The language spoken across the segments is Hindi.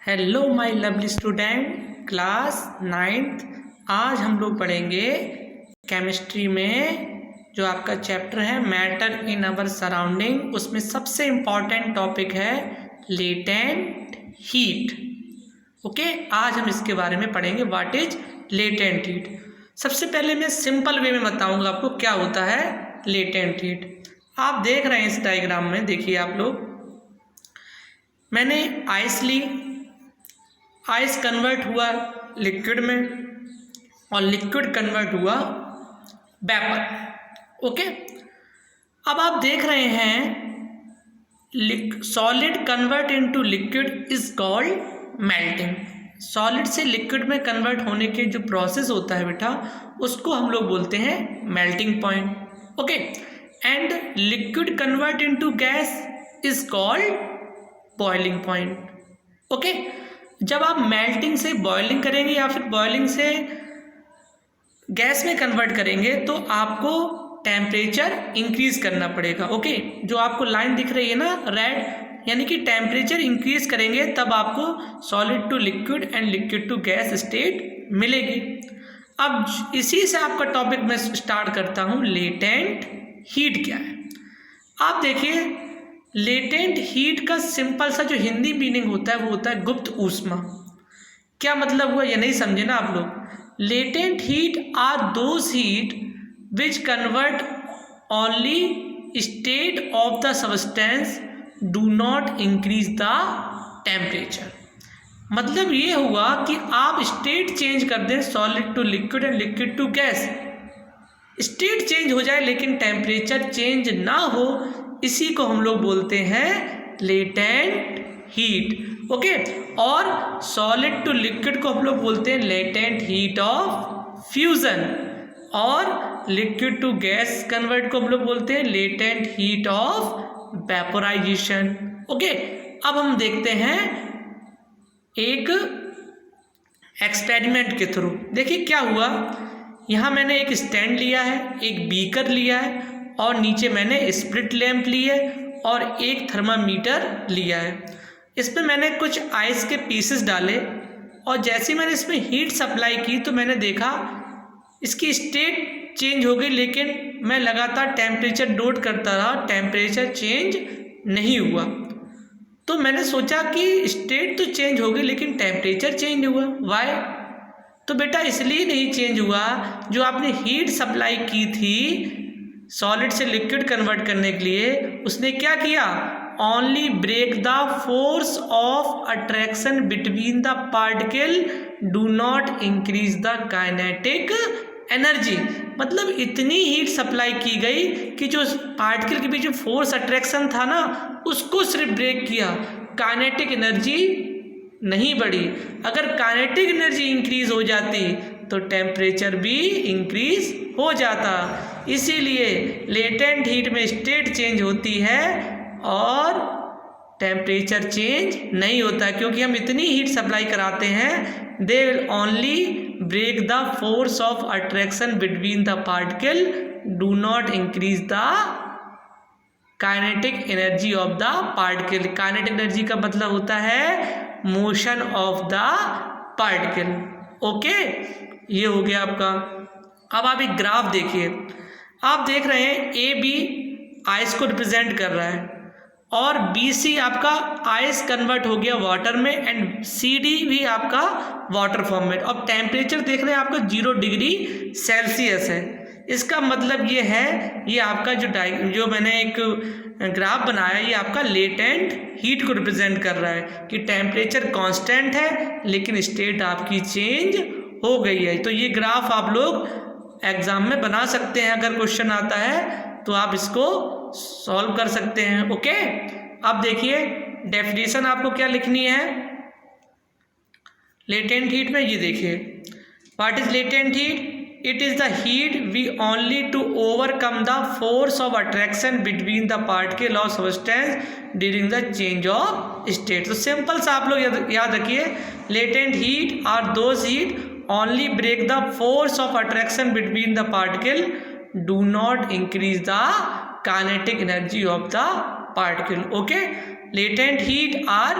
Hello my lovely student class 9th। आज हम लोग पढ़ेंगे केमिस्ट्री में जो आपका चैप्टर है मैटर इन अवर सराउंडिंग। उसमें सबसे इम्पॉर्टेंट टॉपिक है लेटेंट हीट। ओके, आज हम इसके बारे में पढ़ेंगे व्हाट इज लेटेंट हीट। सबसे पहले मैं सिंपल वे में बताऊंगा आपको क्या होता है लेटेंट हीट। आप देख रहे हैं इस डायग्राम में, देखिए आप लोग, मैंने आइस ली, आइस कन्वर्ट हुआ लिक्विड में और लिक्विड कन्वर्ट हुआ वेपर। ओके, अब आप देख रहे हैं solid convert into liquid is called melting. Solid से लिक्विड में कन्वर्ट होने के जो प्रोसेस होता है बेटा, उसको हम लोग बोलते हैं melting point. Okay, and liquid convert into gas is called boiling point. Okay, जब आप मेल्टिंग से बॉइलिंग करेंगे या फिर बॉइलिंग से गैस में कन्वर्ट करेंगे तो आपको टेम्परेचर इंक्रीज करना पड़ेगा। ओके, जो आपको लाइन दिख रही है ना रेड, यानी कि टेम्परेचर इंक्रीज करेंगे तब आपको solid to liquid and liquid to gas state मिलेगी। अब इसी से आपका टॉपिक मैं स्टार्ट करता हूँ, लेटेंट हीट क्या है। आप देखिए, लेटेंट हीट का सिंपल सा जो हिंदी मीनिंग होता है वो होता है गुप्त ऊष्मा। क्या मतलब हुआ ये नहीं समझे ना आप लोग। Latent heat are those heat which convert only state of the substance do not increase the temperature. मतलब ये हुआ कि आप स्टेट चेंज कर दें solid to liquid and liquid to gas, state change हो जाए लेकिन टेम्परेचर चेंज ना हो, इसी को हम लोग बोलते हैं लेटेंट हीट। ओके, और सॉलिड टू लिक्विड को हम लोग बोलते हैं लेटेंट हीट ऑफ फ्यूजन, और लिक्विड टू गैस कन्वर्ट को हम लोग बोलते हैं latent heat of vaporisation. Okay, अब हम देखते हैं एक एक्सपेरिमेंट के थ्रू। देखिए क्या हुआ, यहाँ मैंने एक स्टैंड लिया है, एक बीकर लिया है और नीचे मैंने स्प्लिट लैंप ली है और एक थर्मामीटर लिया है। इसमें मैंने कुछ आइस के पीसेस डाले और जैसे मैंने इसमें हीट सप्लाई की तो मैंने देखा इसकी स्टेट चेंज हो गई, लेकिन मैं लगातार टेम्परेचर नोट करता रहा, टेम्परेचर चेंज नहीं हुआ। तो मैंने सोचा कि स्टेट तो चेंज हो गई लेकिन टेम्परेचर चेंज हुआ, वाई? तो बेटा इसलिए नहीं चेंज हुआ, जो आपने हीट सप्लाई की थी सॉलिड से लिक्विड कन्वर्ट करने के लिए, उसने क्या किया, only break the force of attraction between the particle, do not increase the kinetic energy. मतलब इतनी हीट सप्लाई की गई कि जो पार्टिकल के बीच में फोर्स अट्रैक्शन था ना, उसको सिर्फ ब्रेक किया, काइनेटिक एनर्जी नहीं बढ़ी। अगर काइनेटिक एनर्जी इंक्रीज हो जाती तो टेम्परेचर भी इंक्रीज हो जाता। इसीलिए लेटेंट हीट में स्टेट चेंज होती है और टेम्परेचर चेंज नहीं होता, क्योंकि हम इतनी हीट सप्लाई कराते हैं, they will only break the force of attraction between the particle, do not increase the kinetic energy of the particle. Kinetic energy का मतलब होता है motion of the particle. Okay, ये हो गया आपका। अब आप एक ग्राफ देखिए, आप देख रहे हैं ए बी आइस को रिप्रेजेंट कर रहा है और बी सी आपका आइस कन्वर्ट हो गया वाटर में एंड सी डी भी आपका वाटर फॉर्म में। अब टेम्परेचर देख रहे हैं आपका 0 डिग्री सेल्सियस है। इसका मतलब ये है, ये आपका जो मैंने एक ग्राफ बनाया, ये आपका लेटेंट हीट को रिप्रेजेंट कर रहा है कि टेम्परेचर कांस्टेंट है लेकिन स्टेट आपकी चेंज हो गई है। तो ये ग्राफ आप लोग एग्जाम में बना सकते हैं, अगर क्वेश्चन आता है तो आप इसको सॉल्व कर सकते हैं। ओके, अब देखिए डेफिनेशन आपको क्या लिखनी है लेटेंट हीट में। ये देखिए, what is latent heat? It is the heat we only to overcome the force of attraction between the particle or substance during the change of state। तो सिंपल सा आप लोग याद रखिए, latent heat are those heat only break the force of attraction between the particle, do not increase the kinetic energy of the particle। Okay, latent heat are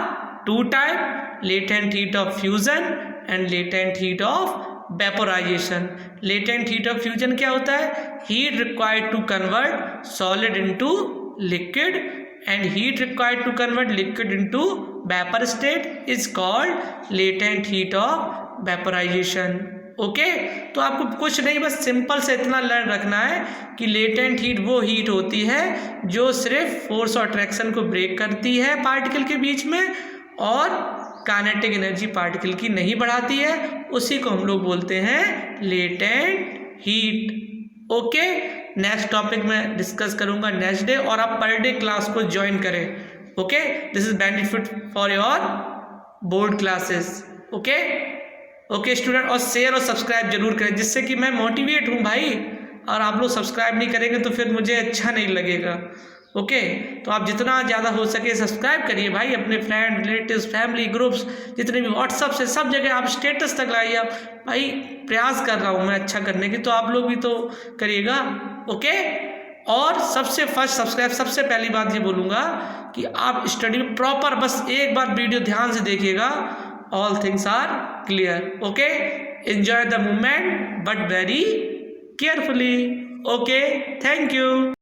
two type, latent heat of fusion and latent heat of vaporization. Latent heat of fusion क्या होता है? Heat required to convert solid into liquid and heat required to convert liquid into vapor state is called latent heat of vaporization. Okay तो आपको कुछ नहीं, बस सिंपल से इतना लर्न रखना है कि लेटेंट हीट वो हीट होती है जो सिर्फ फोर्स और अट्रैक्शन को ब्रेक करती है पार्टिकल के बीच में और काइनेटिक एनर्जी पार्टिकल की नहीं बढ़ाती है, उसी को हम लोग बोलते हैं latent heat. Okay next topic मैं डिस्कस करूंगा नेक्स्ट डे, और आप पर डे क्लास को ज्वाइन करें। Okay this is benefit for your board classes. Okay student, और शेयर और सब्सक्राइब जरूर करें जिससे कि मैं मोटिवेट हूँ भाई, और आप लोग सब्सक्राइब नहीं करेंगे तो फिर मुझे अच्छा नहीं लगेगा। ओके तो आप जितना ज़्यादा हो सके सब्सक्राइब करिए भाई, अपने फ्रेंड रिलेटिव्स फैमिली ग्रुप्स जितने भी व्हाट्सअप से सब जगह आप स्टेटस तक लाइए। आप भाई प्रयास कर रहा हूँ मैं अच्छा करने की, तो आप लोग भी तो करिएगा। ओके और सबसे फर्स्ट सब्सक्राइब, सबसे पहली बात ये बोलूँगा कि आप स्टडी में प्रॉपर बस एक बार वीडियो ध्यान से देखिएगा, all things are clear. Okay, enjoy the moment but very carefully. Okay, thank you.